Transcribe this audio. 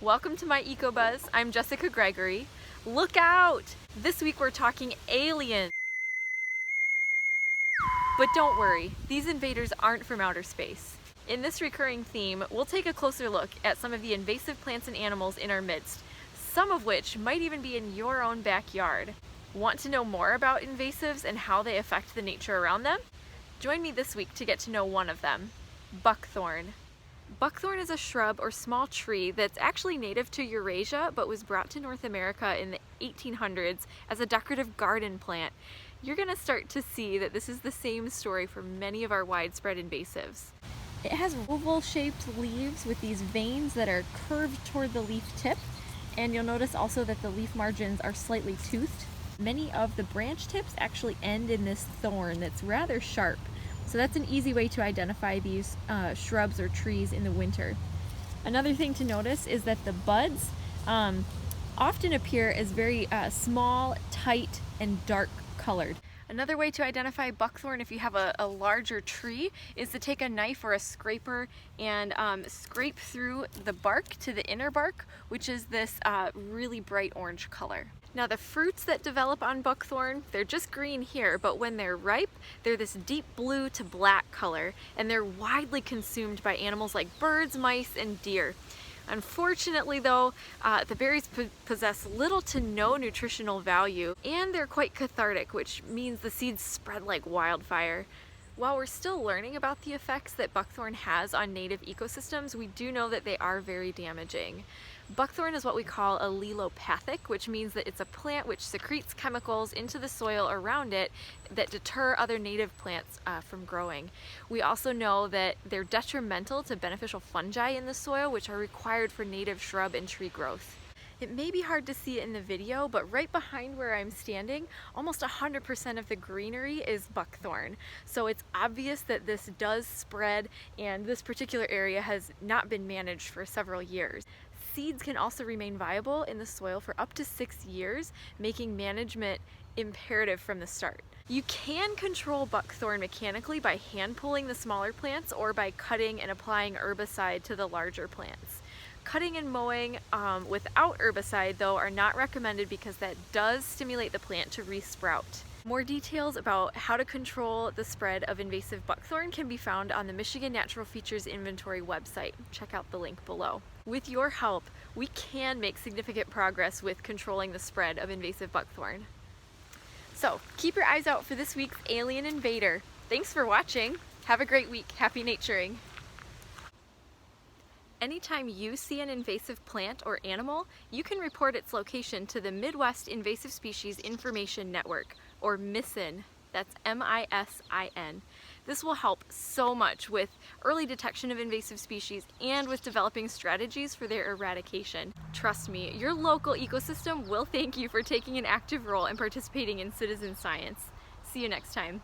Welcome to my EcoBUZZ. I'm Jessica Gregory. Look out! This week we're talking aliens. But don't worry, these invaders aren't from outer space. In this recurring theme, we'll take a closer look at some of the invasive plants and animals in our midst, some of which might even be in your own backyard. Want to know more about invasives and how they affect the nature around them? Join me this week to get to know one of them, buckthorn. Buckthorn is a shrub or small tree that's actually native to Eurasia but was brought to North America in the 1800s as a decorative garden plant. You're going to start to see that this is the same story for many of our widespread invasives. It has oval-shaped leaves with these veins that are curved toward the leaf tip, and you'll notice also that the leaf margins are slightly toothed. Many of the branch tips actually end in this thorn that's rather sharp. So that's an easy way to identify these shrubs or trees in the winter. Another thing to notice is that the buds often appear as very small, tight, and dark colored. Another way to identify buckthorn if you have a larger tree is to take a knife or a scraper and scrape through the bark to the inner bark, which is this really bright orange color. Now the fruits that develop on buckthorn, they're just green here, but when they're ripe, they're this deep blue to black color, and they're widely consumed by animals like birds, mice, and deer. Unfortunately though, the berries possess little to no nutritional value, and they're quite cathartic, which means the seeds spread like wildfire. While we're still learning about the effects that buckthorn has on native ecosystems, we do know that they are very damaging. Buckthorn is what we call allelopathic, which means that it's a plant which secretes chemicals into the soil around it that deter other native plants from growing. We also know that they're detrimental to beneficial fungi in the soil, which are required for native shrub and tree growth. It may be hard to see it in the video, but right behind where I'm standing, almost 100% of the greenery is buckthorn. So it's obvious that this does spread, and this particular area has not been managed for several years. Seeds can also remain viable in the soil for up to 6 years, making management imperative from the start. You can control buckthorn mechanically by hand pulling the smaller plants or by cutting and applying herbicide to the larger plants. Cutting and mowing without herbicide though are not recommended because that does stimulate the plant to resprout. More details about how to control the spread of invasive buckthorn can be found on the Michigan Natural Features Inventory website. Check out the link below. With your help, we can make significant progress with controlling the spread of invasive buckthorn. So keep your eyes out for this week's alien invader. Thanks for watching. Have a great week. Happy naturing. Anytime you see an invasive plant or animal, you can report its location to the Midwest Invasive Species Information Network, or MISIN. That's M-I-S-I-N. This will help so much with early detection of invasive species and with developing strategies for their eradication. Trust me, your local ecosystem will thank you for taking an active role and participating in citizen science. See you next time.